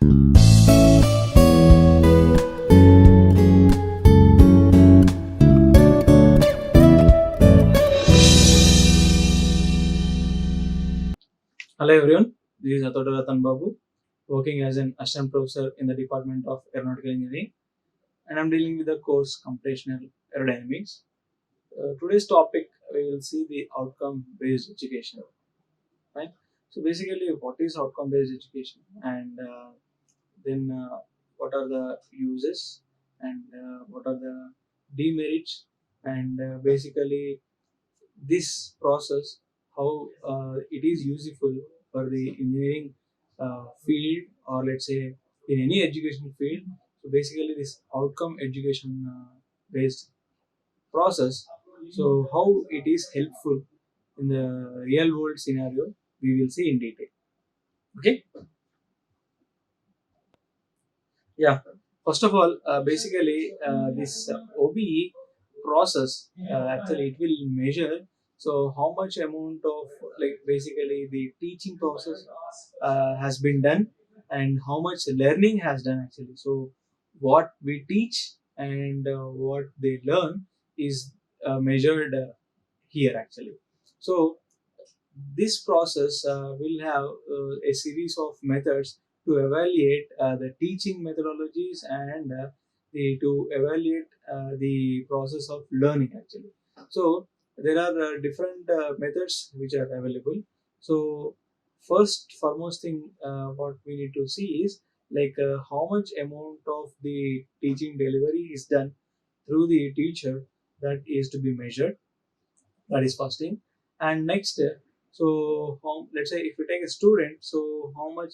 Hello everyone, this is Ratan Babu, working as an assistant professor in the Department of Aeronautical Engineering, and I'm dealing with the course Computational Aerodynamics. Today's topic, we will see the outcome-based education. Right? So basically, what is outcome-based education, and then what are the uses, and what are the demerits, and basically this process, how it is useful for the engineering field, or let's say in any education field. So basically this outcome education based process, so how it is helpful in the real world scenario, we will see in detail. Okay. Yeah, first of all, basically this OBE process, actually it will measure so how much amount of, like, basically the teaching process has been done, and how much learning has done actually. So what we teach and what they learn is measured here actually. So this process will have a series of methods to evaluate the teaching methodologies, and to evaluate the process of learning actually. So there are different methods which are available. So first foremost thing, what we need to see is, like, how much amount of the teaching delivery is done through the teacher, that is to be measured. That is first thing. And next, so how, let's say if you take a student, so how much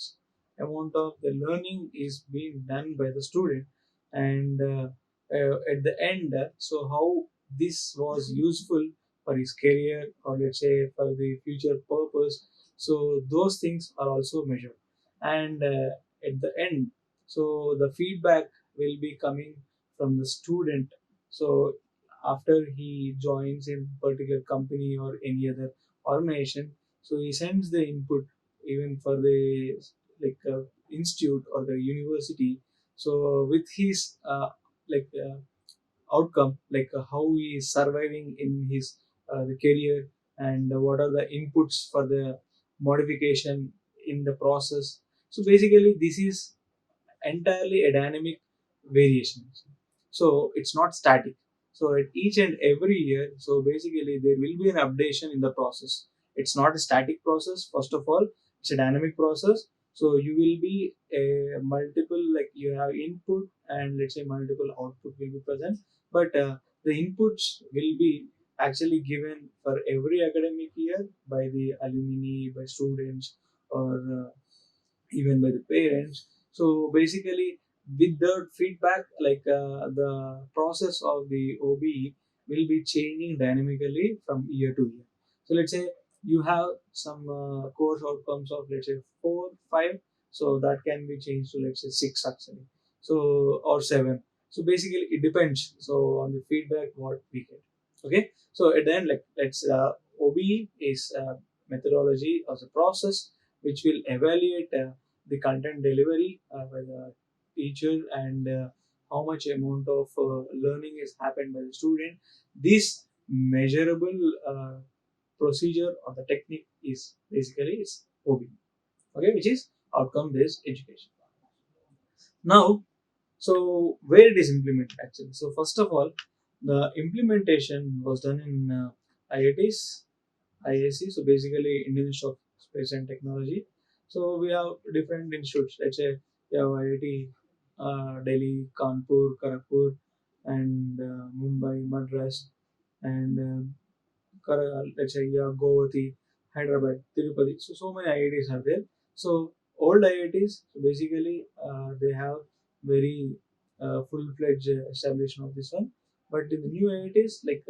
amount of the learning is being done by the student, and at the end, so how this was useful for his career, or let's say for the future purpose. So those things are also measured. And at the end, so the feedback will be coming from the student. So after he joins a particular company or any other organization, so he sends the input even for the, like, institute or the university. So with his like outcome, like how he is surviving in his the career, and what are the inputs for the modification in the process. So basically this is entirely a dynamic variation. So it's not static. So at each and every year, so basically there will be an updation in the process. It's not a static process. First of all, it's a dynamic process. So you will be a multiple, like you have input and let's say multiple output will be present, but the inputs will be actually given for every academic year by the alumni, by students, or even by the parents. So basically, with the feedback, like the process of the OBE will be changing dynamically from year to year. So let's say you have some course outcomes of, let's say, 4, 5. So that can be changed to, let's say, 6 actually. So or 7. So basically, it depends. So on the feedback what we get. Okay. So at the end, like, let's OBE is methodology as a process which will evaluate the content delivery by the teacher, and how much amount of learning is happened by the student. This measurable procedure or the technique is basically is OBE, okay, which is outcome based education. Now, so where it is implemented actually. So first of all, the implementation was done in IITs, IAC, so basically Indian Institute of Space and Technology. So we have different institutes. Let's say we have IIT, Delhi, Kanpur, Kharagpur, and Mumbai, Madras, and let's say, yeah, Guwahati, Hyderabad, Tirupati. So so many IITs are there. So old IITs, so basically they have very full-fledged establishment of this one. But in the new IITs, like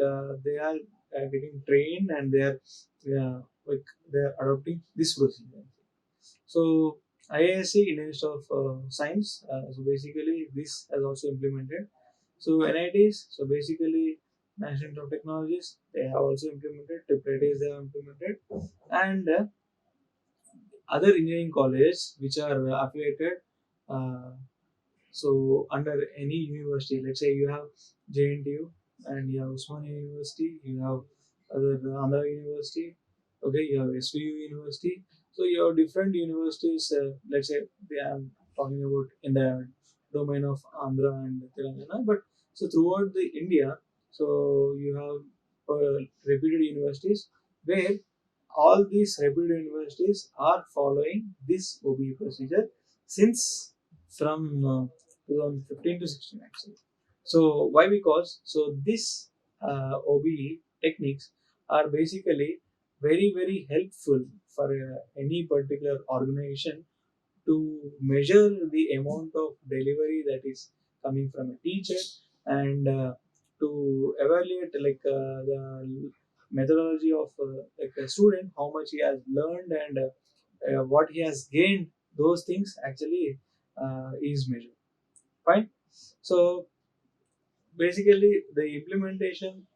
they are getting trained, and they are like they are adopting this procedure. So IISc, Indian Institute of Science. So basically this has also implemented. So NITs, so basically National Institute of Technologies, they have also implemented. IITs they have implemented, and other engineering colleges which are affiliated uh, so under any university, let's say you have JNTU and you have Usmania University, you have other Andhra University, okay, you have SVU University. So you have different universities. Let's say they are talking about in the domain of Andhra and Telangana, but so throughout the India, so you have reputed universities where all these reputed universities are following this OBE procedure since from 2015 to 16 actually. So why? Because so this OBE techniques are basically very helpful for any particular organization to measure the amount of delivery that is coming from a teacher, and to evaluate like the methodology of like a student, how much he has learned, and what he has gained. Those things actually is measured. Fine. So basically, the implementation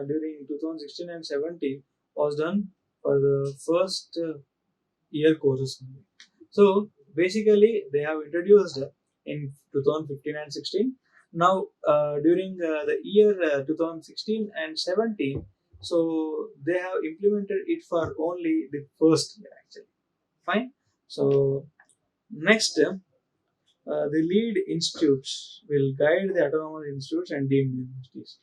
during 2016 and 17 was done for the first year courses only. So basically, they have introduced in 2015 and 16. Now, during the year 2016 and 17, so they have implemented it for only the first year actually. Fine. So next, the lead institutes will guide the autonomous institutes and deemed universities.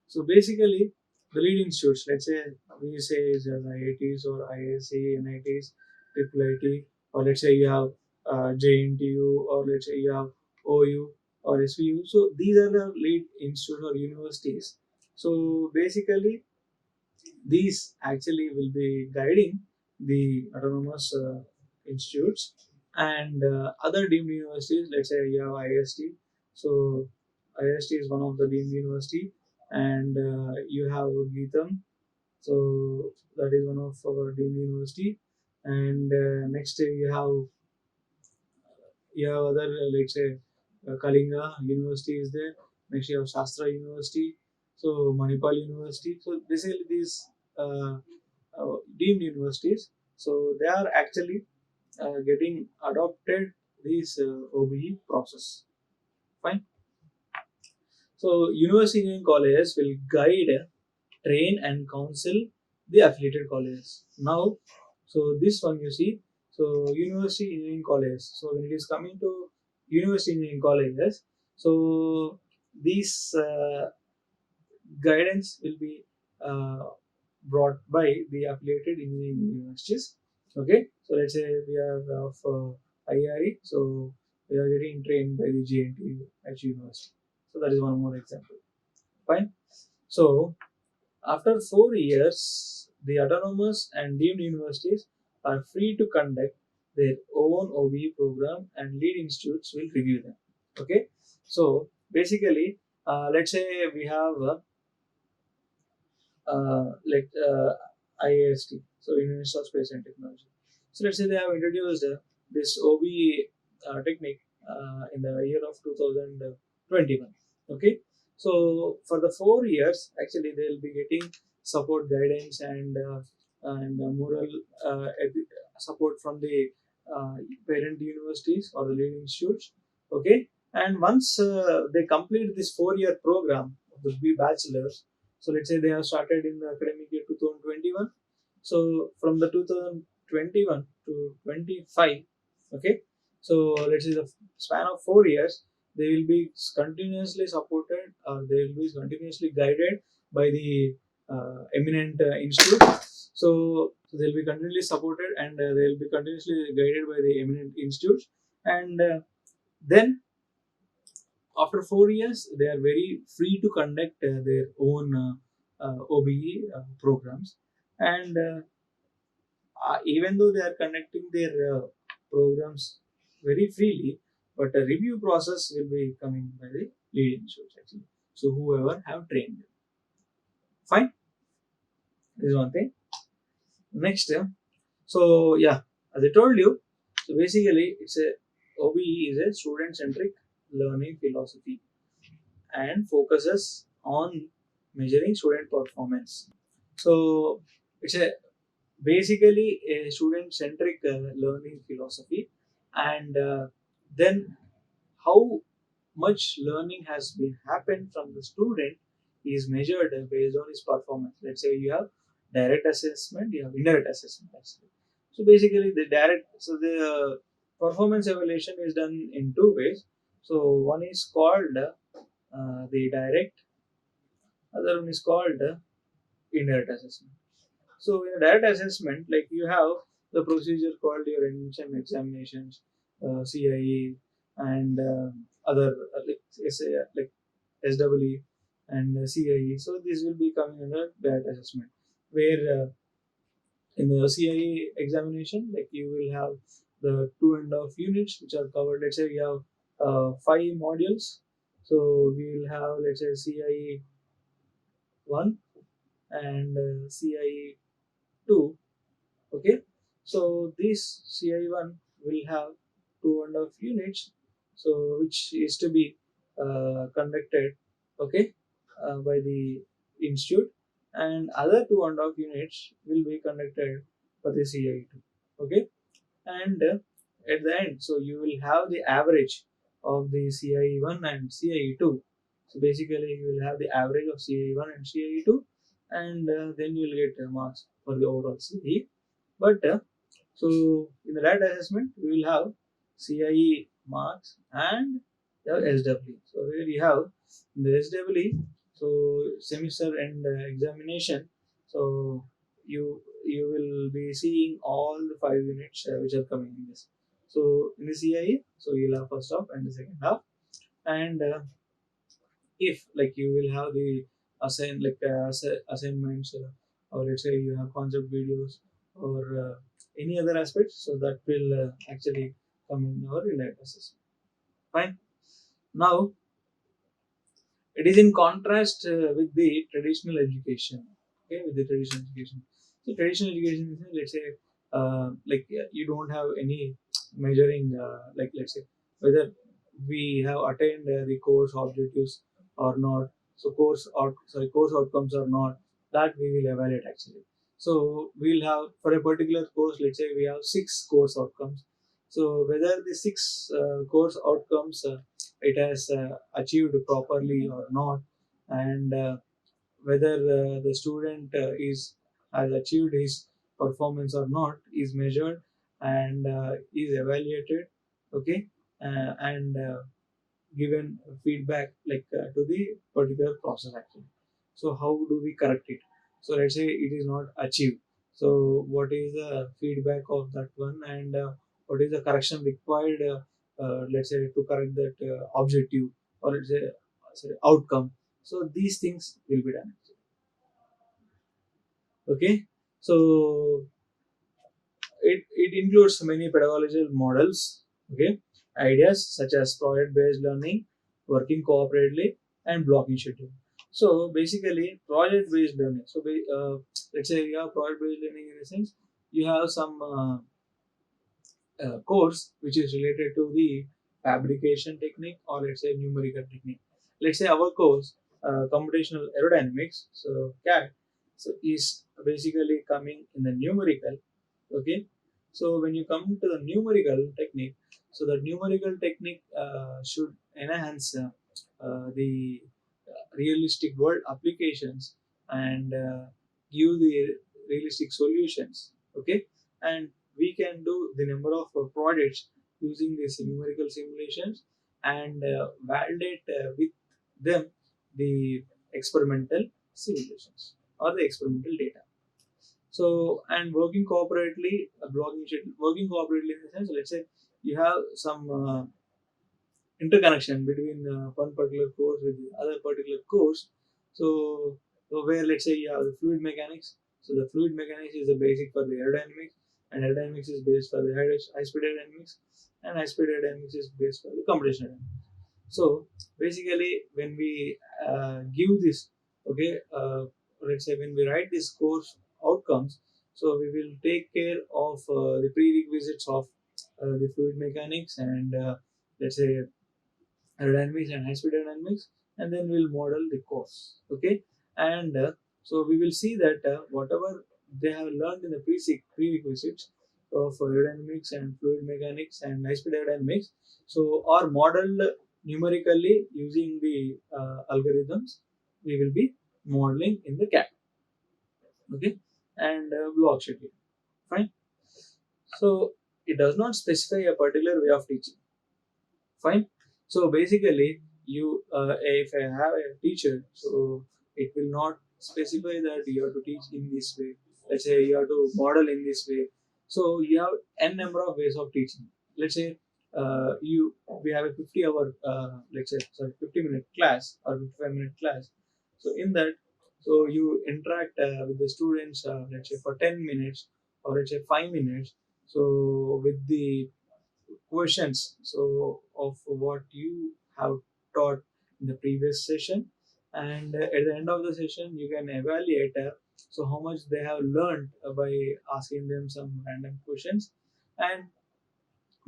So basically, the lead institutes, let's say we say is IITs or ISC, NITs, Triple IT, or let's say you have JNTU, or let's say you have OU or SVU. So these are the lead institutes or universities. So basically, these actually will be guiding the autonomous institutes and other deemed universities. Let's say you have IST. So IST is one of the deemed university, and you have Geetham. So that is one of our deemed university. And next you have other let's say Kalinga University is there. Next you have Shastra University. So Manipal University. So basically these uh, deemed universities. So they are actually getting adopted this OBE process. Fine. So university engineering colleges will guide, train, and counsel the affiliated colleges. Now, so this one you see. So university engineering colleges. So when it is coming to university engineering colleges, so these guidance will be uh, brought by the affiliated engineering universities. Okay, so let's say we are of IARE, so we are getting trained by the JNT at university. So that is one more example. Fine. So after 4 years, the autonomous and deemed universities are free to conduct their own OBE program, and lead institutes will review them. Okay, so basically, let's say we have like IAST, so University of Space and Technology. So let's say they have introduced this OB technique in the year of 2021. Okay, so for the 4 years, actually they'll be getting support, guidance, and moral support from the uh, parent universities or the leading institutes. Okay, and once they complete this 4 year program of the B bachelor's, so let's say they have started in the academic year 2021. So from the 2021 to 25, okay. So let's say the span of 4 years, they will be continuously supported, or they will be continuously guided by the eminent institute. So they'll be continuously supported, and they'll be continuously guided by the eminent institutes. And then after 4 years, they are very free to conduct their own OBE programs. And even though they are conducting their programs very freely, but a review process will be coming by the lead institutes actually. So whoever have trained them. Fine. This is one thing. Next, so yeah, as I told you, so basically it's a OBE is a student-centric learning philosophy and focuses on measuring student performance. So it's a basically a student-centric learning philosophy, and then how much learning has been happened from the student is measured based on his performance. Let's say you have direct assessment, you have indirect assessment actually. So basically the performance evaluation is done in two ways. So one is called the direct, other one is called indirect assessment. So in a direct assessment, like you have the procedure called your entrance examinations, CIE, and other like SWE and CIE. So this will be coming under direct assessment, where in the CIE examination, like you will have the 2.5 units which are covered. Let's say you have five modules. So we will have, let's say, CIE 1 and CIE 2. Okay, so this CI1 will have 2.5 units, so which is to be conducted, okay, by the institute, and other 2.5 units will be conducted for the CI2. Okay, and at the end, so you will have the average of the CIE1 and CIE2. So basically, you will have the average of CIE1 and CIE2, and then you will get marks for the overall CIE. But so in the right assessment, we will have CIE marks and the SW. So here you have in the SW, so semester end examination. So you will be seeing all the 5 units which are coming in this. So in the CIE, so you'll have first half and the second half, and if like you will have the assignments, or let's say you have concept videos or any other aspects, so that will actually come in our indirect assessment. Fine. Now it is in contrast with the traditional education. Okay, with the traditional education. So traditional education is, let's say, you don't have any measuring, like let's say whether we have attained the course objectives or not. So course outcomes or not, that we will evaluate actually. So we'll have for a particular course, let's say we have six course outcomes. So whether the six course outcomes it has achieved properly or not, and whether the student is has achieved his performance or not is measured and is evaluated. Okay, and given feedback to the particular process actually. So how do we correct it? So let's say it is not achieved, so what is the feedback of that one, and what is the correction required, let's say, to correct that objective, or let's say sorry, outcome. So these things will be done. Okay, so it includes many pedagogical models, okay, ideas such as project based learning, working cooperatively, and blocking schedule. So basically, project based learning. So let's say you have project based learning in a sense, you have some course which is related to the fabrication technique, or let's say numerical technique. Let's say our course, computational aerodynamics, so CAT, so is basically coming in the numerical. Okay, so when you come to the numerical technique, so the numerical technique should enhance the realistic world applications, and give the realistic solutions. Okay, and we can do the number of projects using these numerical simulations, and validate with them the experimental simulations or the experimental data. So, and working cooperatively, working cooperatively in the sense, let's say you have some interconnection between one particular course with the other particular course. So, where let's say you have the fluid mechanics. So the fluid mechanics is the basic for the aerodynamics, and aerodynamics is based for the high speed aerodynamics, and high speed aerodynamics is based for the computational aerodynamics. So basically, when we give this, okay, let's say when we write this course outcomes, so we will take care of the prerequisites of the fluid mechanics, and let's say aerodynamics and high speed aerodynamics, and then we'll model the course. Okay, and so we will see that whatever they have learned in the prerequisites, of aerodynamics and fluid mechanics and high-speed aerodynamics, so are modeled numerically using the algorithms we will be modeling in the CAD. Okay, and block schedule. Fine. So it does not specify a particular way of teaching. Fine. So basically, you if I have a teacher, so it will not specify that you have to teach in this way. Let's say you have to model in this way. So you have n number of ways of teaching. Let's say you we have a 50-hour let's say sorry 50-minute class or 55-minute class. So in that, so you interact with the students, let's say for 10 minutes or let's say 5 minutes. So with the questions so of what you have taught in the previous session, and at the end of the session you can evaluate so how much they have learned by asking them some random questions. And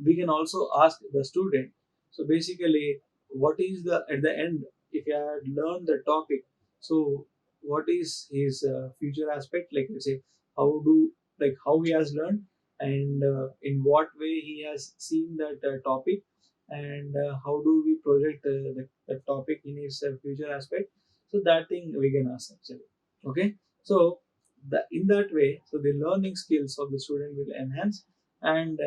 we can also ask the student, so basically what is the at the end, if you had learned the topic, so what is his future aspect, like let's say how do like how he has learned, and in what way he has seen that topic, and how do we project the topic in his future aspect. So that thing we can ask actually. Okay, so in that way, so the learning skills of the student will enhance. And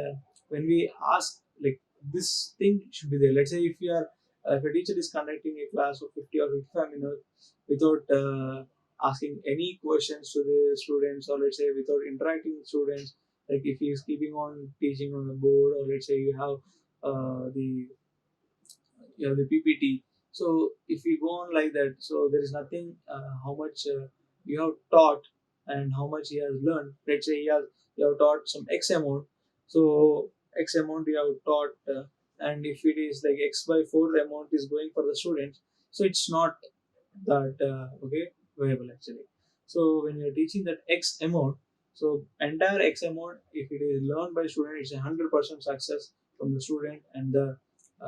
when we ask like this thing should be there, let's say if you are if a teacher is conducting a class of 50 or 55 minutes without asking any questions to the students, or let's say without interacting with students, like if he is keeping on teaching on the board, or let's say you have the the PPT. So if we go on like that, so there is nothing how much you have taught and how much he has learned. Let's say you have taught some X amount, so X amount you have taught, and if it is like X by 4 amount is going for the students, so it's not that okay variable actually. So when you're teaching that X amount, so entire X amount, if it is learned by student, it's 100% success from the student and the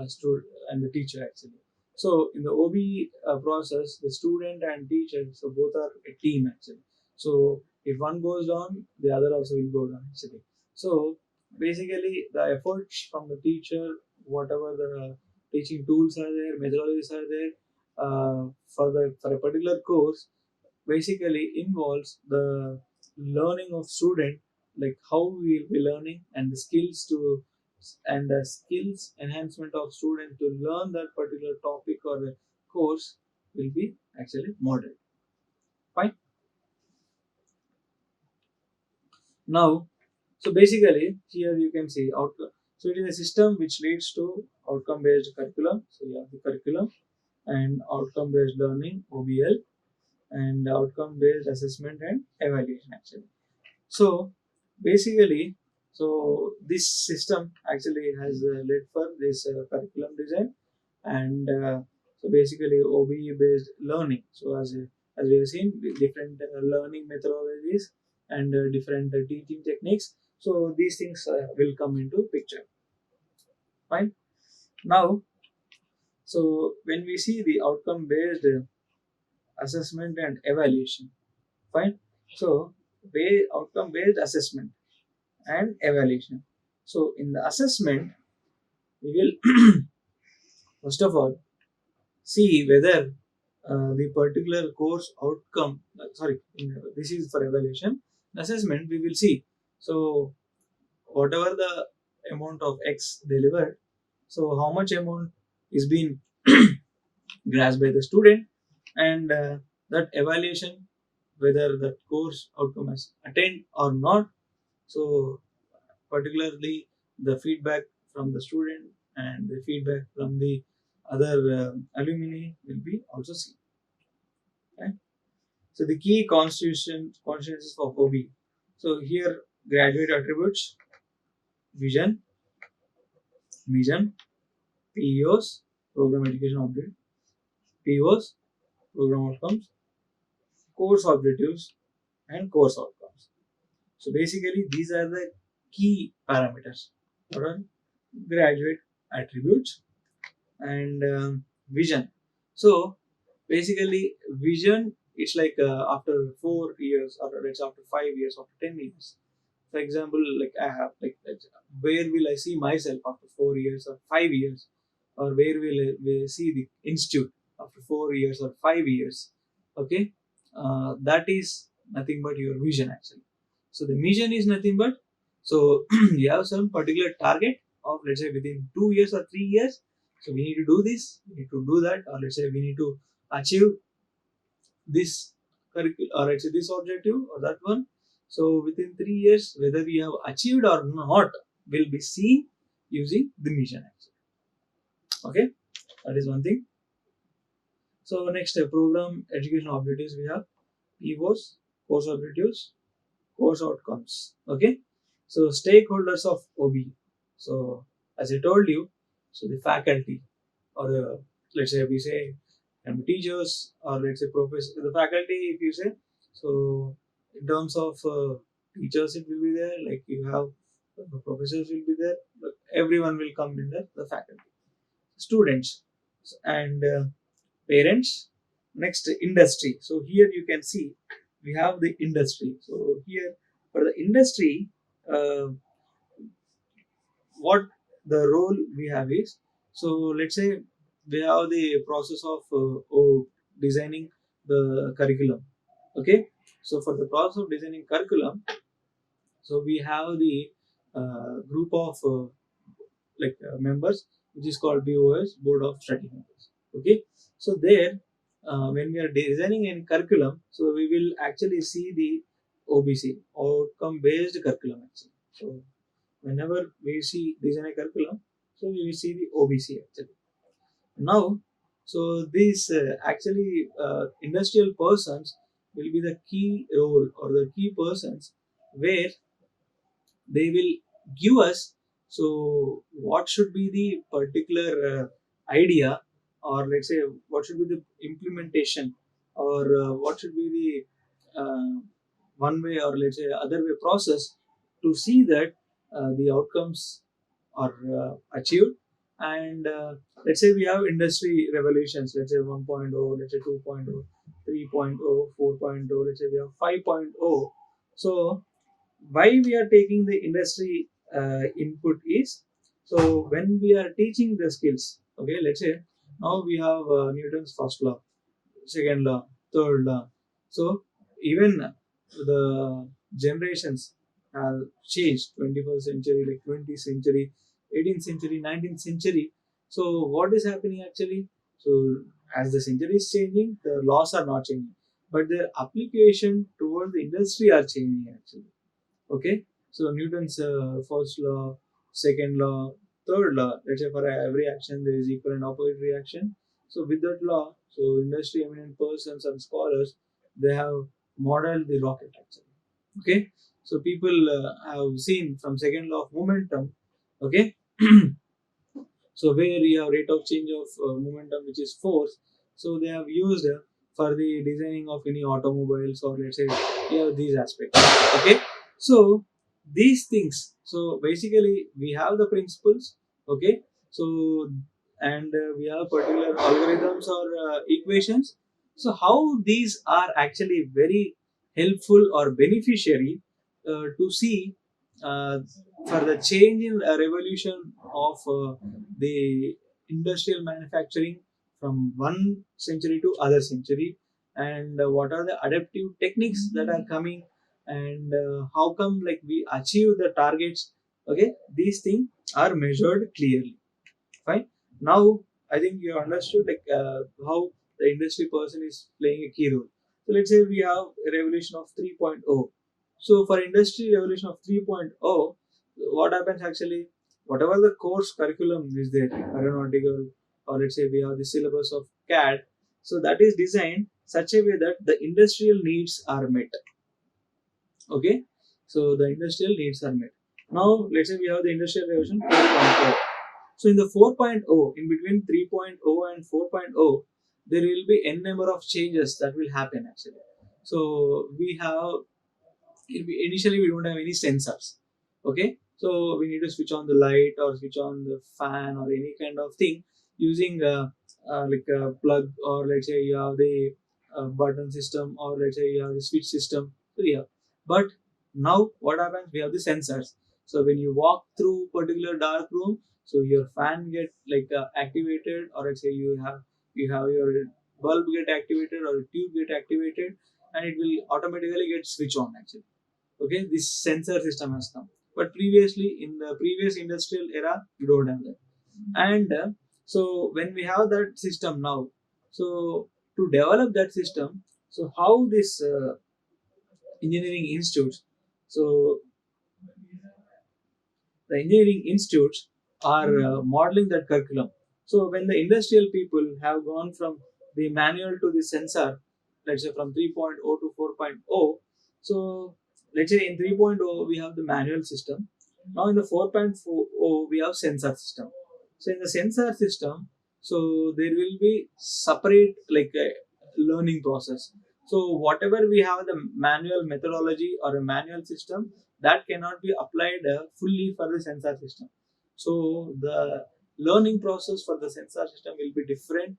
student and the teacher actually. So in the OB process, the student and teacher, so both are a team actually. So if one goes down, the other also will go down actually. So basically, the efforts from the teacher, whatever the teaching tools are there, methodologies are there, for a particular course, basically involves the learning of student, like how we will be learning, and the skills to and the skills enhancement of student to learn that particular topic or a course will be actually modeled. Fine. Now, so basically here you can see outcome. So it is a system which leads to outcome based curriculum. So you have the curriculum and outcome based learning OBL, and outcome based assessment and evaluation actually. So basically, so this system actually has led for this curriculum design, and so basically OBE based learning. So as we have seen, different learning methodologies and different teaching techniques. So these things will come into picture. Fine. Now, so when we see the outcome based assessment and evaluation, fine. So outcome based assessment and evaluation. So in the assessment, we will first of all see whether the particular course outcome. Sorry, this is for evaluation. In assessment, we will see. So whatever the amount of X delivered, so how much amount is being grasped by the student, and that evaluation whether the course outcome has attained or not. So particularly the feedback from the student and the feedback from the other alumni will be also seen. Right? So the key constituencies of OB. So here graduate attributes, vision, mission, PEOs, program education object, POs, program outcomes, course objectives, and course outcomes. So basically these are the key parameters for graduate attributes and vision. So basically, vision it's like after 4 years, or let's say after 5 years, after 10 years. For example, like I have like where will I see myself after 4 years or 5 years, or where will I see the institute after 4 years or 5 years? Okay, that is nothing but your vision actually. So the mission is nothing but, so you have some particular target of, let's say, within 2 years or 3 years. So we need to do this, we need to do that, or let's say we need to achieve this curriculum, or let's say this objective or that one. So within 3 years, whether we have achieved or not will be seen using the mission actually. Okay, that is one thing. So next, program education objectives we have POs, course objectives, course outcomes. Okay, so stakeholders of OB. So as I told you, so the faculty, or let's say we say, and teachers, or let's say professors, the faculty, if you say, so in terms of teachers it will be there, like you have professors will be there, but everyone will come in the faculty, students, and parents. Next, industry. So here you can see we have the industry. So here for the industry, uh, what the role we have is, so let's say we have the process of designing the curriculum. Okay, so for the process of designing curriculum, so we have the group of members, which is called BOS, Board of Study Members. Okay, so there, when we are designing any curriculum, so we will actually see the OBC, outcome based curriculum actually. So whenever we see design a curriculum, so we will see the OBC actually. Now, so these actually industrial persons will be the key role or the key persons where they will give us, so what should be the particular idea, or let's say what should be the implementation, or what should be the one way, or let's say other way process to see that the outcomes are achieved. And let's say we have industry revolutions, let's say 1.0, let's say 2.0, 3.0, 4.0, let's say we have 5.0. So why we are taking the industry input is, so when we are teaching the skills, okay, let's say now we have Newton's first law, second law, third law. So even the generations have changed, 21st century, like 20th century, 18th century, 19th century. So what is happening actually? So as the century is changing, the laws are not changing, but their application towards the industry are changing actually. Okay, so Newton's first law, second law, third law, let's say for every action there is equal and opposite reaction. So with that law, so industry eminent persons and scholars, they have modeled the rocket actually. Okay, so people have seen from second law of momentum. Okay, so where you have rate of change of momentum, which is force, so they have used for the designing of any automobiles, or let's say you have these aspects. Okay, so these things. So basically, we have the principles. Okay, so and we have particular algorithms or equations. So how these are actually very helpful or beneficiary to see uh, for the change in revolution of the industrial manufacturing from one century to other century, and what are the adaptive techniques that are coming, and how come like we achieve the targets. Okay, these things are measured clearly. Fine. Now I think you understood like how the industry person is playing a key role. So let's say we have a revolution of 3.0. So for industry revolution of 3.0, what happens actually? Whatever the course curriculum is there, aeronautical, or let's say we have the syllabus of CAD. So that is designed such a way that the industrial needs are met. Okay, so the industrial needs are met. Now let's say we have the industrial revolution 4.0. So in the 4.0, in between 3.0 and 4.0, there will be n number of changes that will happen actually. So we have, initially we don't have any sensors. Okay, so we need to switch on the light or switch on the fan or any kind of thing using like a plug, or let's say you have the button system, or let's say you have the switch system. So yeah, but Now what happens? We have the sensors. So when you walk through particular dark room, so your fan get like activated, or let's say you have your bulb get activated or a tube get activated, and it will automatically get switch on actually. Okay, this sensor system has come, but previously in the previous industrial era you don't have that. And so when we have that system now, so to develop that system, so how this engineering institutes, so the engineering institutes are modeling that curriculum. So when the industrial people have gone from the manual to the sensor, let's say from 3.0 to 4.0, so let's say in 3.0 we have the manual system. Now in the 4.0 we have sensor system. So in the sensor system, so there will be separate like a learning process. So whatever we have the manual methodology or a manual system, that cannot be applied fully for the sensor system. So the learning process for the sensor system will be different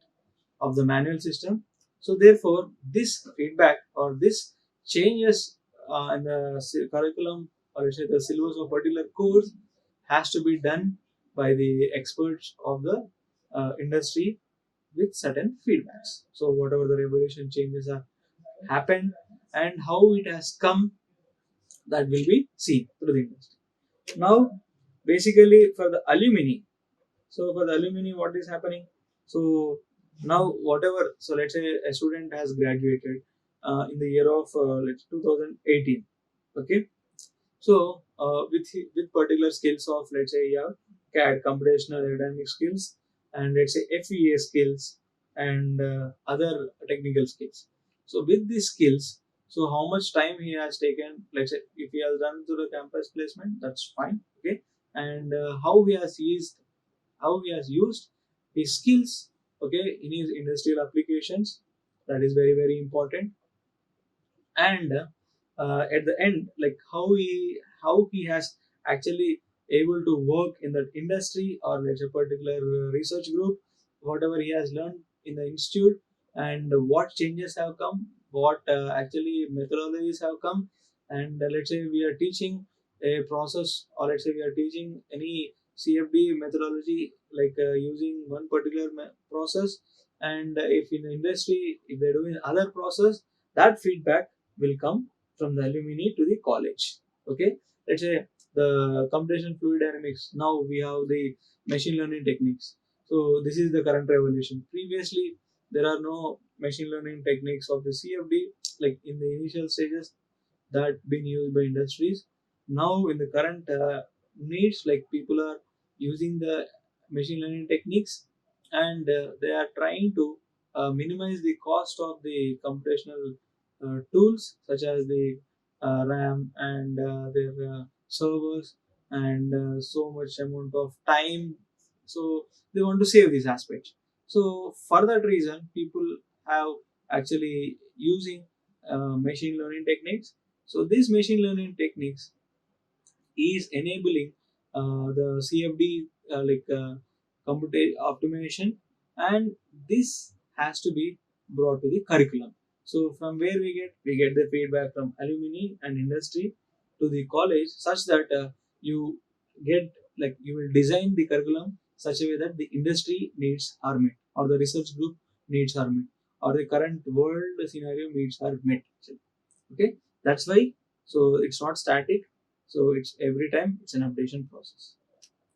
of the manual system. So therefore, this feedback or this changes in the curriculum, or let's say the syllabus of particular course, has to be done by the experts of the industry with certain feedbacks. So whatever the revolution changes have happened and how it has come, that will be seen through the industry. Now, basically for the alumni, so for the alumni, what is happening? So now whatever, so let's say a student has graduated in the year of let's 2018. Okay, so with particular skills of let's say you have CAD, computational aerodynamic skills, and let's say FEA skills and other technical skills. So with these skills, so how much time he has taken? Let's say if he has done through the campus placement, that's fine. Okay, and how he has used his skills. Okay, in his industrial applications, that is very very important. And at the end, like how he has actually able to work in that industry or let's say particular research group, whatever he has learned in the institute, and what changes have come, what actually methodologies have come. And let's say we are teaching a process, or let's say we are teaching any CFD methodology, like using one particular process. And if in the industry if they're doing other process, that feedback will come from the alumni to the college. Okay, let's say the computational fluid dynamics. Now we have the machine learning techniques. So this is the current revolution. Previously, there are no machine learning techniques of the CFD like in the initial stages that been used by industries. Now in the current needs, like people are using the machine learning techniques, and they are trying to minimize the cost of the computational tools such as the RAM and their servers, and so much amount of time. So they want to save these aspects. So for that reason, people have actually using machine learning techniques. So these machine learning techniques is enabling the CFD computer optimization, and this has to be brought to the curriculum. So from where we get the feedback from alumni and industry to the college, such that you get like you will design the curriculum such a way that the industry needs are met, or the research group needs are met, or the current world scenario needs are met. Okay, that's why. So it's not static, so it's every time it's an updation process.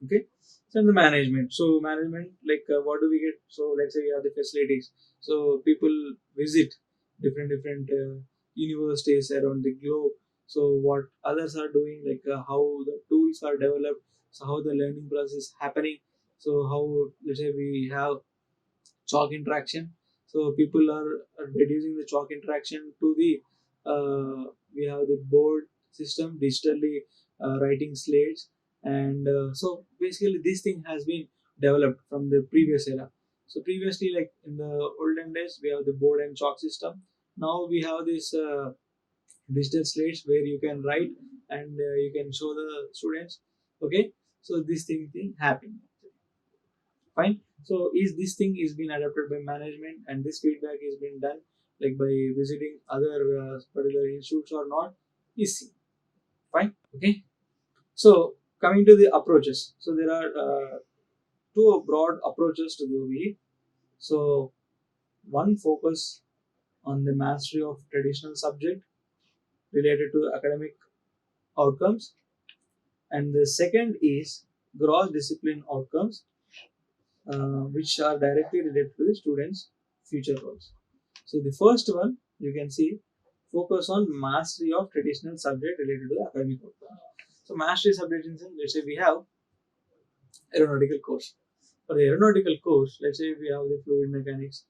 Okay, so the management, so management, like what do we get? So let's say we have the facilities, so people visit different universities around the globe. So what others are doing, like how the tools are developed, so how the learning process is happening. So how, let's say we have chalk interaction. So people are reducing the chalk interaction to the we have the board system digitally writing slates. And so basically this thing has been developed from the previous era. So previously, like in the olden days, we have the board and chalk system. Now we have this digital slates where you can write, and you can show the students. Okay, so this thing happening. Fine. So is this thing is being adapted by management, and this feedback is being done like by visiting other particular institutes or not, is seen. Fine. Okay. So coming to the approaches, so there are two broad approaches to the OBE. So one focus on the mastery of traditional subject related to academic outcomes, and the second is gross discipline outcomes, which are directly related to the students' future roles. So the first one you can see focus on mastery of traditional subject related to the academic outcome. So mastery subject in sense, let's say we have aeronautical course. For the aeronautical course, let's say we have the fluid mechanics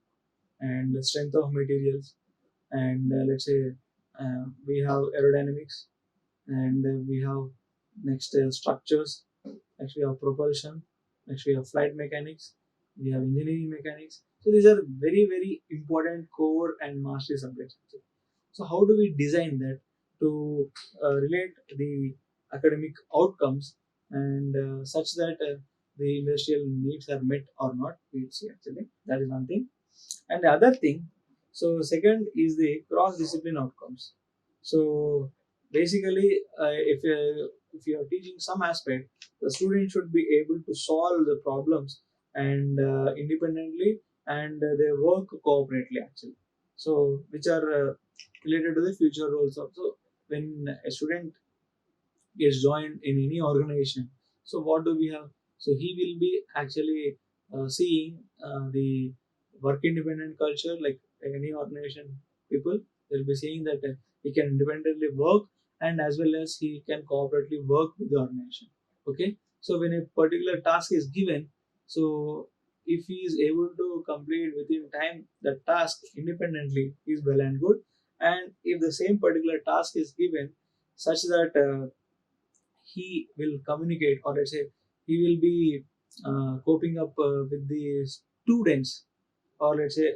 and the strength of materials, and let's say we have aerodynamics, and we have next structures. Next we have propulsion. Next we have flight mechanics. We have engineering mechanics. So these are very very important core and mastery subjects. So how do we design that to relate the academic outcomes and such that the industrial needs are met or not? We'll see actually. That is one thing. And the other thing, so second is the cross discipline outcomes. So basically, if you are teaching some aspect, the student should be able to solve the problems and independently, and they work cooperatively actually. So which are related to the future roles also. When a student gets joined in any organization, so what do we have? So he will be actually seeing the work independent culture, like any organization people will be saying that he can independently work, and as well as he can cooperatively work with the organization. Okay, so when a particular task is given, so if he is able to complete within time the task independently is well and good. And if the same particular task is given such that he will communicate, or let's say he will be coping up with the students, or let's say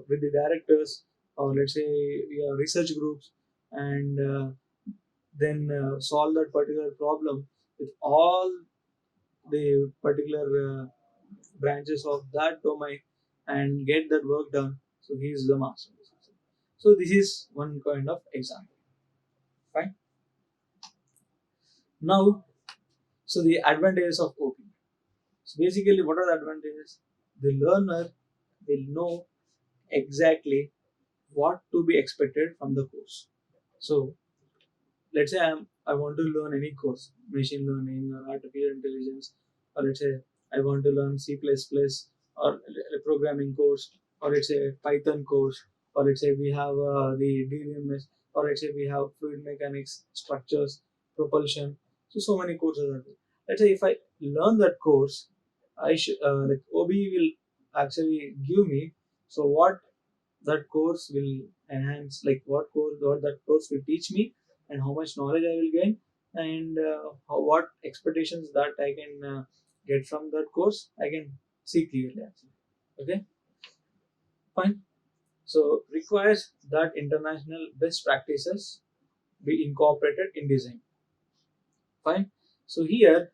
with the directors, or let's say research groups, and then solve that particular problem with all the particular branches of that domain and get that work done. So he is the master. So this is one kind of example. Fine. Now, so the advantages of OP. So basically, what are the advantages? The learner will know exactly what to be expected from the course. So let's say I want to learn any course, machine learning or artificial intelligence, or let's say I want to learn C++ or a programming course, or let's say Python course, or let's say we have the DVMS, or let's say we have fluid mechanics, structures, propulsion. So many courses are there. Let's say if I learn that course, I should like OB will actually give me so what that course will enhance, like what that course will teach me, and how much knowledge I will gain, and what expectations that I can get from that course I can see clearly actually. Okay, fine. So requires that international best practices be incorporated in design. Fine. So here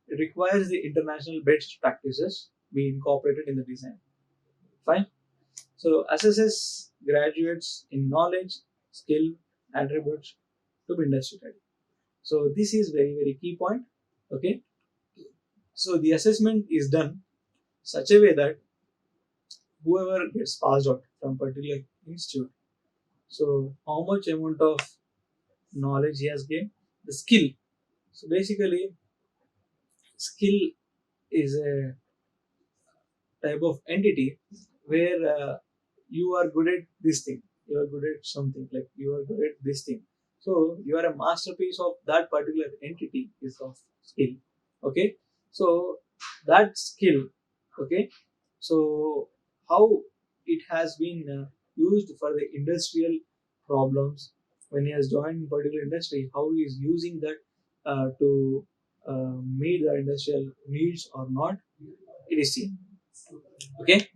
it requires the international best practices be incorporated in the design. Fine. So assesses graduates in knowledge, skill, attributes to be industry ready. So this is very very key point. Okay. So the assessment is done such a way that whoever gets passed out from particular institute, so how much amount of knowledge he has gained, the skill. So basically, skill is a type of entity where you are good at this thing, you are good at something, like you are good at this thing, so you are a masterpiece of that particular entity is of skill. Okay, so that skill, okay, so how it has been used for the industrial problems when he has joined particular industry, how he is using that to meet the industrial needs or not, it is seen. Okay,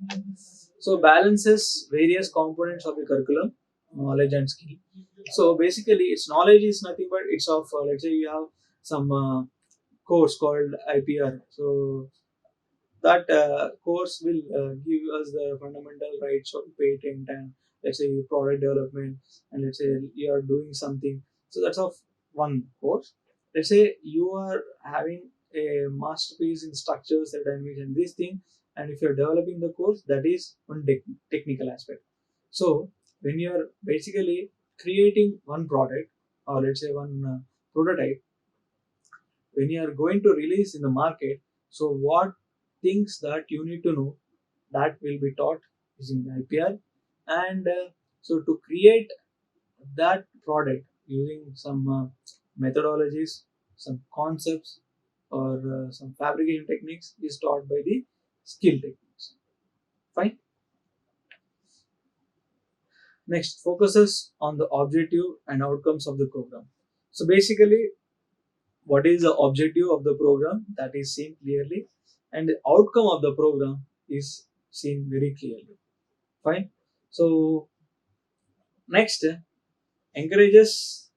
so balances various components of the curriculum, knowledge and skill. So basically, its knowledge is nothing but it's of let's say you have some course called IPR. So that course will give us the fundamental rights of patent and let's say product development, and let's say you are doing something. So that's of one course. Let's say you are having a masterpiece in structures and dimension this thing, and if you're developing the course, that is one technical aspect. So when you are basically creating one product, or let's say one prototype, when you are going to release in the market, so what things that you need to know, that will be taught using the IPR. And so to create that product using some methodologies, some concepts, or some fabrication techniques is taught by the skill techniques. Fine. Next, focuses on the objective and outcomes of the program. So basically, what is the objective of the program, that is seen clearly, and the outcome of the program is seen very clearly. Fine. So next, encourages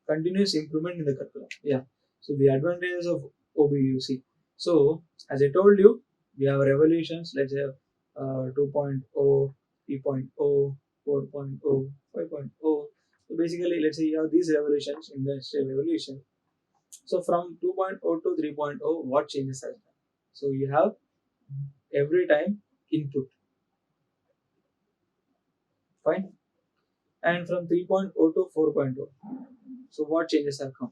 continuous improvement in the curriculum. Yeah. So the advantages of OBUC. So as I told you, we have revolutions. Let's say 2.0, 3.0, 4.0, 5.0. So basically, let's say you have these revolutions, industrial revolution. So from 2.0 to 3.0, what changes has done? So you have every time input. Fine. And from 3.0 to 4.0, so what changes have come?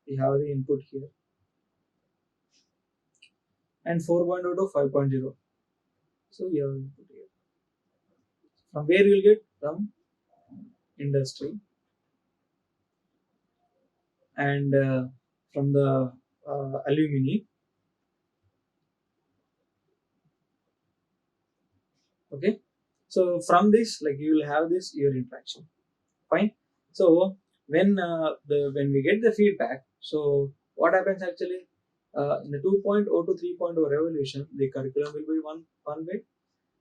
You have the input here, and 4.0 to 5.0. So you have input here. From where you will get? From industry, and from the alumni. Okay. So from this, like you will have this your interaction. Fine. So when we get the feedback, so what happens actually? In the 2.0 to 3.0 revolution, the curriculum will be one way,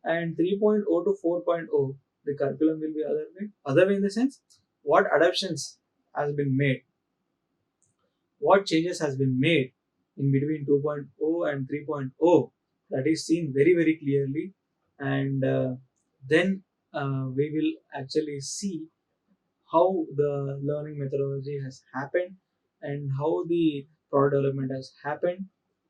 and 3.0 to 4.0, the curriculum will be other way. Other way in the sense, what adaptations has been made, what changes has been made in between 2.0 and 3.0, that is seen very very clearly. And then we will actually see how the learning methodology has happened, and how the product development has happened,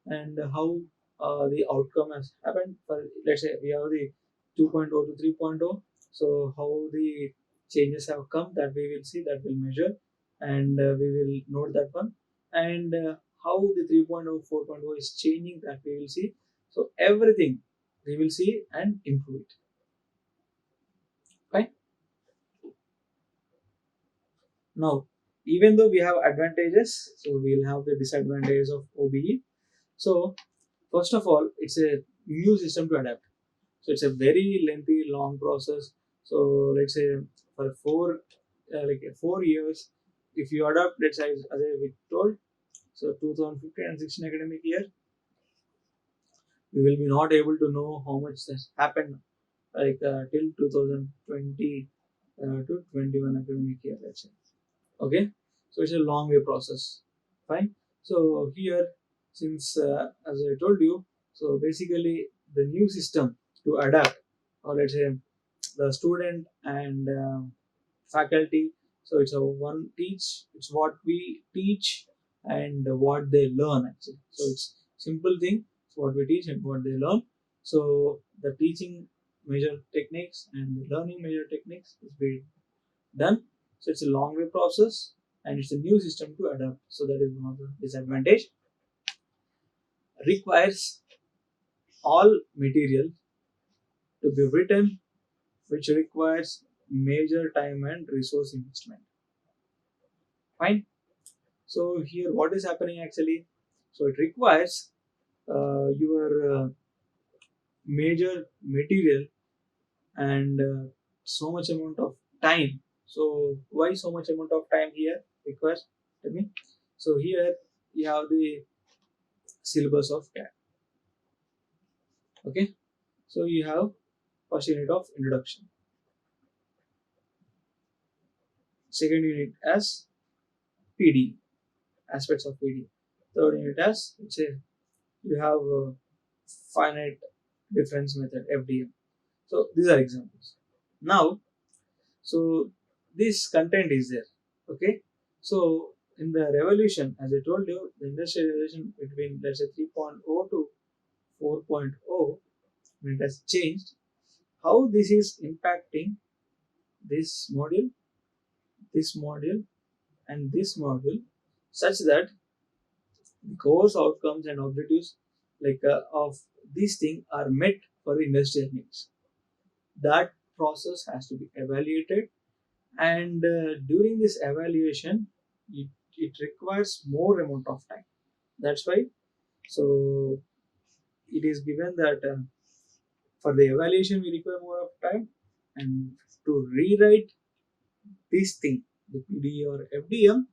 and how the outcome has happened. For, let's say we have the 2.0 to 3.0, so how the changes have come, that we will see, that will measure, and we will note that one. And how the 3.0 4.0 is changing, that we will see. So everything we will see and improve it. Fine. Now, even though we have advantages, so we'll have the disadvantages of OBE. So, first of all, it's a new system to adapt. So, it's a very lengthy, long process. So, let's say for 4 years, if you adapt, let's say as I told, so 2015 and 16 academic year, you will be not able to know how much has happened, like till 2020 to 21 academic year, let's say. Okay, so it's a long way process. Fine. So here, since as I told you, so basically the new system to adapt, or let's say the student and faculty, so it's a one teach, it's what we teach and what they learn actually. So it's simple thing, it's what we teach and what they learn. So the teaching measure techniques and the learning measure techniques is being done. So it's a long way process, and it's a new system to adapt. So that is one of the disadvantage. Requires all material to be written, which requires major time and resource investment. Fine. So here, what is happening actually? So it requires your major material, and so much amount of time. So why so much amount of time here requires? Tell me. So here you have the syllabus of CAT. Okay, so you have first unit of introduction, second unit as PD, aspects of PD, third unit as, let's say you have finite difference method, FDM. So these are examples. Now, so this content is there. Okay, So in the revolution, as I told you, the industrial revolution between, let's say, 3.0 to 4.0, when it has changed, how this is impacting this module, this module, and this module, such that the course outcomes and objectives of these things are met for the industrial needs. That process has to be evaluated, and during this evaluation, it requires more amount of time. That's why, so it is given that for the evaluation we require more of time, and to rewrite this thing, the PD or FDM,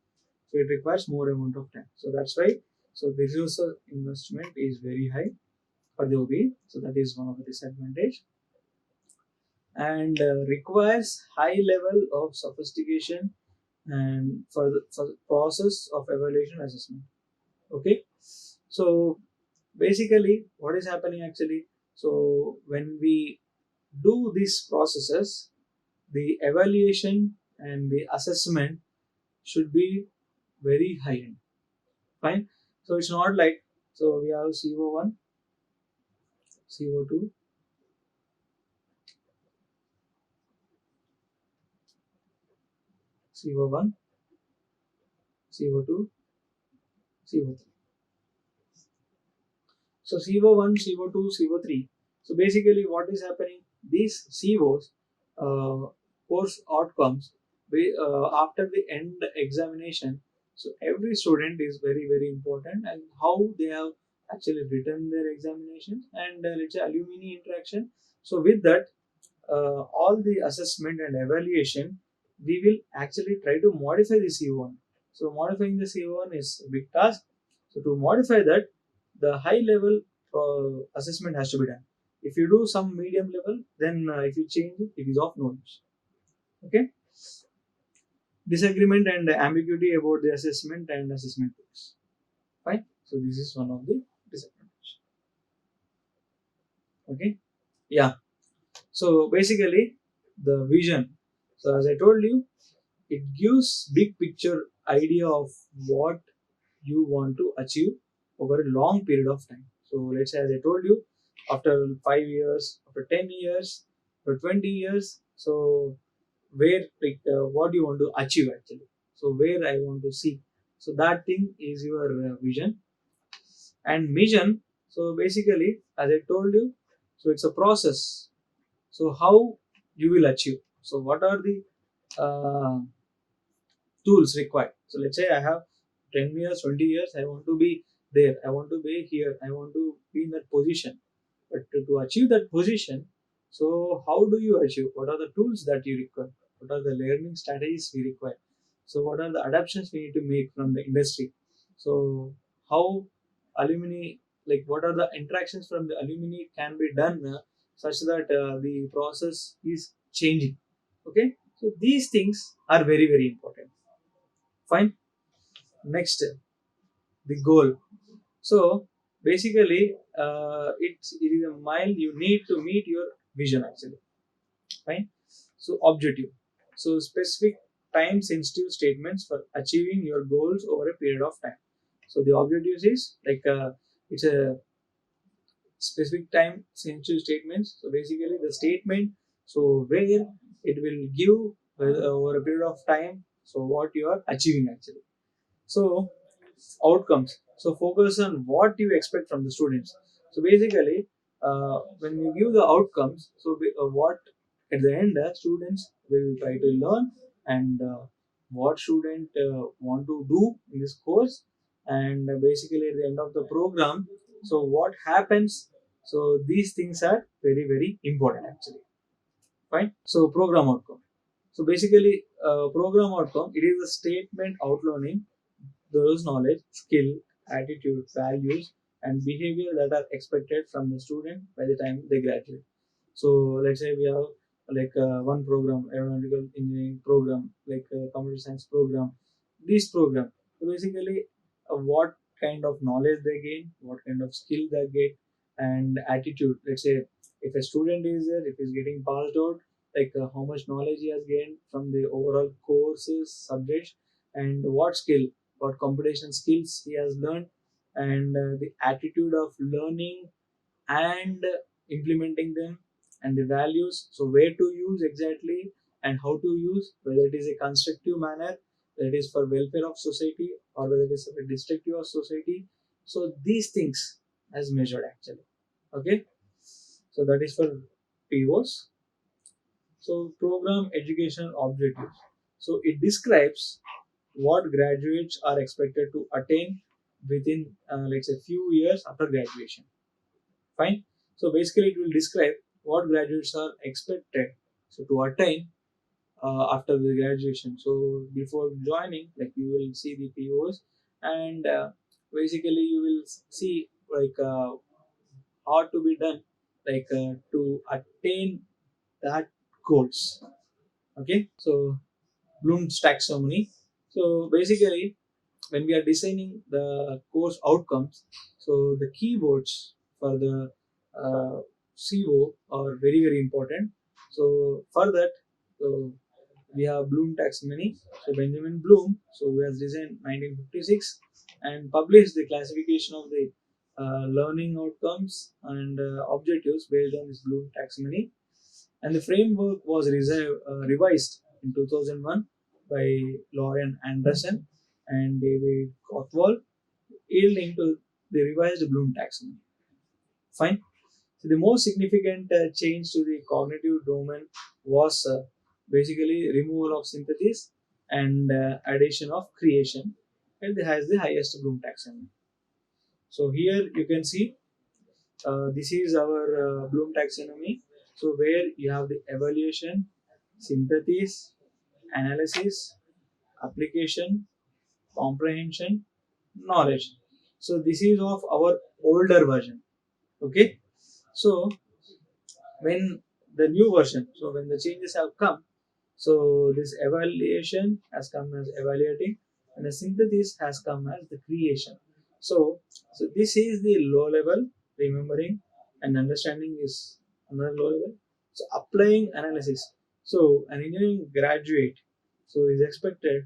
so it requires more amount of time. So that's why, so the resource investment is very high for the OB. So that is one of the disadvantage, and requires high level of sophistication and for the process of evaluation assessment. Okay, so basically what is happening actually, so when we do these processes, the evaluation and the assessment should be very high end. Fine. So it's not like, so we have CO1, CO2, CO1, CO2, CO3. So CO1, CO2, CO3. So basically, what is happening? These COs, course outcomes, after the end examination. So every student is very very important, and how they have actually written their examinations, and let's say alumni interaction. So with that, all the assessment and evaluation, we will actually try to modify the CO1. So modifying the CO1 is a big task. So to modify that, the high level assessment has to be done. If you do some medium level, then if you change it, it is of no use. Okay. Disagreement and ambiguity about the assessment and assessment tools. Fine. So this is one of the disadvantage. Okay. Yeah. So basically, the vision. So as I told you, it gives big picture idea of what you want to achieve over a long period of time. So let's say, as I told you, after 5 years, after 10 years, after 20 years, so where what you want to achieve actually, so where I want to see, so that thing is your vision. And mission, so basically, as I told you, so it's a process. So how you will achieve, so what are the uh, tools required. So let's say I have 10 years, 20 years, I want to be there, I want to be here, I want to be in that position. But to achieve that position, so how do you achieve? What are the tools that you require? What are the learning strategies we require? So what are the adaptations we need to make from the industry? So how alumni, like what are the interactions from the alumni can be done such that the process is changing. Okay, so these things are very very important. Fine. Next, the goal. So basically, it is a mile you need to meet your vision actually. Fine. So objective. So specific time sensitive statements for achieving your goals over a period of time. So the objectives is it's a specific time sensitive statements. So basically the statement, so where it will give over a period of time. So what you are achieving actually. So outcomes. So focus on what you expect from the students. So basically, when you give the outcomes, so what at the end students will try to learn, and what student want to do in this course, and basically at the end of the program, so what happens. So these things are very very important actually. Fine. So program outcome. So basically, program outcome, it is a statement outlining those knowledge, skill, attitude, values, and behavior that are expected from the student by the time they graduate. So let's say we have one program, aeronautical engineering program, like a computer science program. This program, so basically, what kind of knowledge they gain, what kind of skill they get, and attitude. Let's say if a student is there, if he's getting passed out, how much knowledge he has gained from the overall courses, subjects, and what computational skills he has learned, and the attitude of learning and implementing them, and the values. So where to use exactly and how to use, whether it is a constructive manner, whether it is for welfare of society or whether it is for destructive of society. So these things as measured actually. Okay, so that is for POs. So program educational objectives. So it describes what graduates are expected to attain within let's say few years after graduation. Fine. So basically, it will describe what graduates are expected so to attain after the graduation. So before joining, like you will see the POs, and basically you will see like how to be done, like to attain that goals. Okay. So Bloom's taxonomy. So basically, when we are designing the course outcomes, so the keywords for the CO are very very important. So for that, so we have Bloom taxonomy. So Benjamin Bloom, so who has designed 1956 and published the classification of the learning outcomes and objectives based on this Bloom taxonomy, and the framework was revised in 2001 by Lauren Anderson and David Rothwell, yielding to the revised Bloom taxonomy. Fine. So the most significant change to the cognitive domain was basically removal of synthesis and addition of creation, and it has the highest Bloom taxonomy. So here you can see this is our Bloom taxonomy. So where you have the evaluation, synthesis, analysis, application, comprehension, knowledge. So this is of our older version. Okay. So when the new version, so when the changes have come, so this evaluation has come as evaluating, and the synthesis has come as the creation. So this is the low level. Remembering and understanding is another low level. So applying analysis. So an engineering graduate so is expected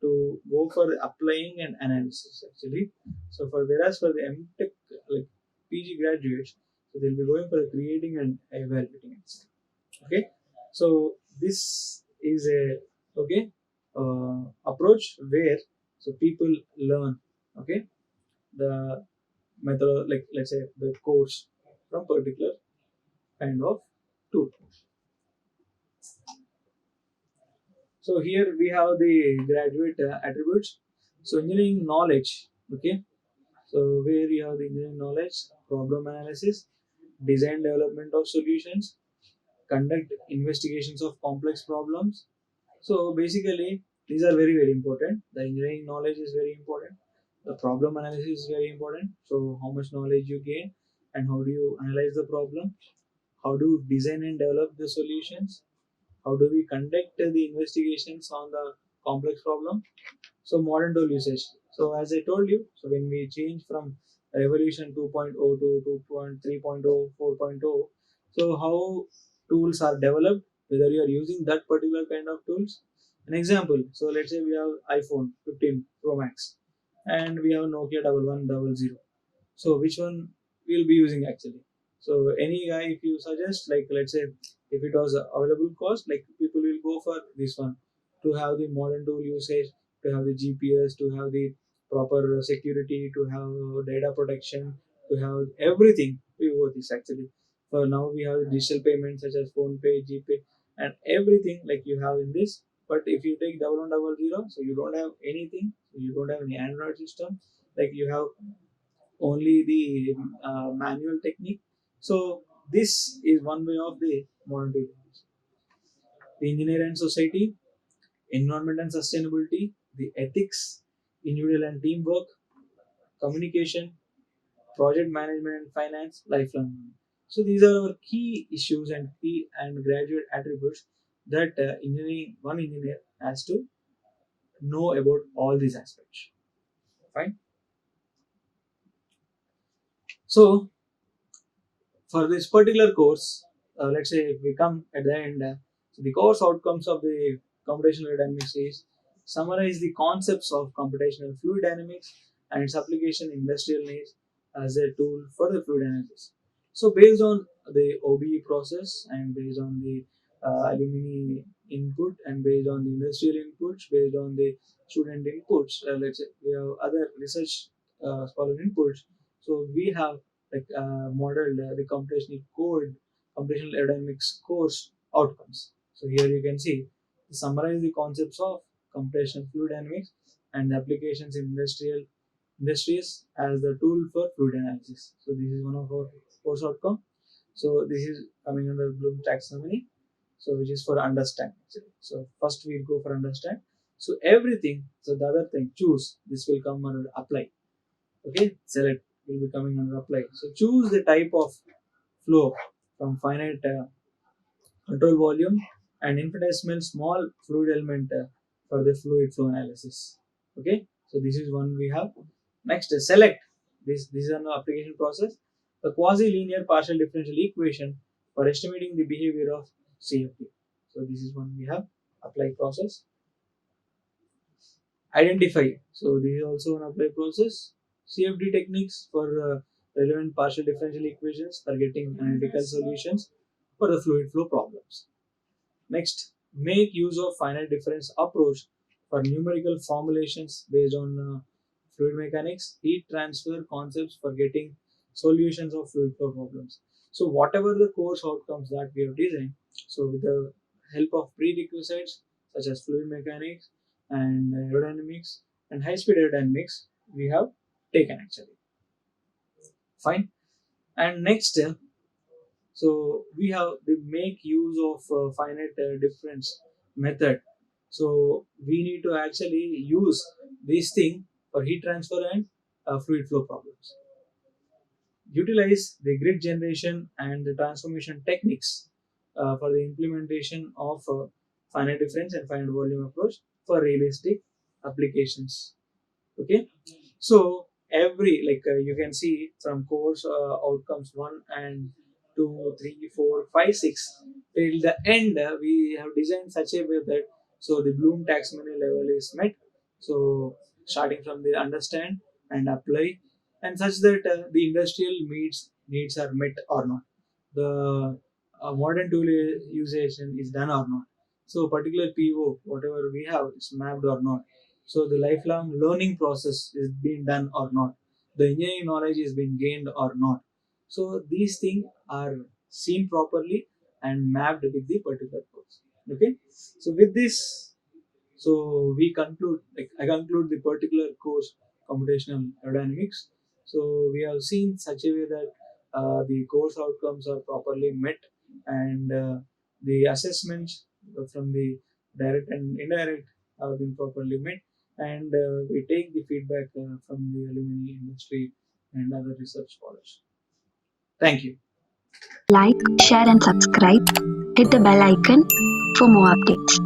to go for applying and analysis actually. So for whereas for the MTech like PG graduates, so they'll be going for the creating and evaluating. Okay, so this is a okay approach where so people learn okay the method, like let's say the course from particular kind of tool. So here we have the graduate attributes. So engineering knowledge. Okay, so where you have the engineering knowledge, problem analysis, design development of solutions, conduct investigations of complex problems. So basically, these are very very important. The engineering knowledge is very important. The problem analysis is very important. So how much knowledge you gain, and how do you analyze the problem? How do you design and develop the solutions? How do we conduct the investigations on the complex problem? So modern tool usage. So as I told you, so when we change from Revolution 2.0 to 2.3.0, 4.0, so how tools are developed, whether you are using that particular kind of tools. An example, so let's say we have iPhone 15 Pro Max and we have Nokia 1100. So which one we'll be using actually? So any guy, if you suggest, like let's say if it was available cost, like people will go for this one to have the modern tool usage, to have the GPS, to have the proper security, to have data protection, to have everything. We go this actually. So now we have digital payments such as Phone Pay, GPay, and everything like you have in this. But if you take 1100, so you don't have anything. So you don't have any Android system. Like you have only the manual technique. So this is one way of the modern technology. The engineer and society, environment and sustainability, the ethics, individual and teamwork, communication, project management and finance, lifelong learning. So these are our key issues and key and graduate attributes that one engineer has to know about all these aspects. Fine. So for this particular course, let's say if we come at the end, so the course outcomes of the computational dynamics is summarize the concepts of computational fluid dynamics and its application in industrial needs as a tool for the fluid analysis. So based on the OBE process and based on the alumni input and based on the industrial inputs, based on the student inputs, let's say we have other research scholar inputs. So we have like modeled the computational aerodynamics course outcomes. So here you can see to summarize the concepts of computational fluid dynamics and applications in industries as the tool for fluid analysis. So this is one of our course outcome. So this is coming under Bloom taxonomy. So which is for understand actually. So first we'll go for understand. So everything. So the other thing choose. This will come under apply. Okay, select will be coming under apply. So choose the type of flow from finite control volume and infinitesimal small fluid element for the fluid flow analysis. Okay, so this is one we have. Next, select. This is an application process. The quasi-linear partial differential equation for estimating the behavior of CFD. So this is one we have. Apply process. Identify. So this is also an apply process. CFD techniques for relevant partial differential equations for getting analytical solutions for the fluid flow problems. Next, make use of finite difference approach for numerical formulations based on fluid mechanics, heat transfer concepts for getting solutions of fluid flow problems. So whatever the course outcomes that we have designed, so with the help of prerequisites such as fluid mechanics and aerodynamics and high speed aerodynamics, we have taken actually. Fine. And next, so we have the make use of finite difference method. So we need to actually use this thing for heat transfer and fluid flow problems. Utilize the grid generation and the transformation techniques for the implementation of finite difference and finite volume approach for realistic applications. Okay, so every you can see from course outcomes 1 and 2, 3, 4, 5, 6 till the end, we have designed such a way that so the Bloom taxonomy level is met. So starting from the understand and apply and such that the industrial needs are met or not, the modern tool usage is done or not, so particular PO whatever we have is mapped or not, so the lifelong learning process is being done or not, the engineering knowledge is being gained or not. So these things are seen properly and mapped with the particular course. Okay, so with this, so we conclude, like I conclude the particular course, computational aerodynamics. So we have seen such a way that the course outcomes are properly met and the assessments from the direct and indirect have been properly met, and we take the feedback from the alumni industry and other research scholars. Thank you. Like, share, and subscribe. Hit the bell icon for more updates.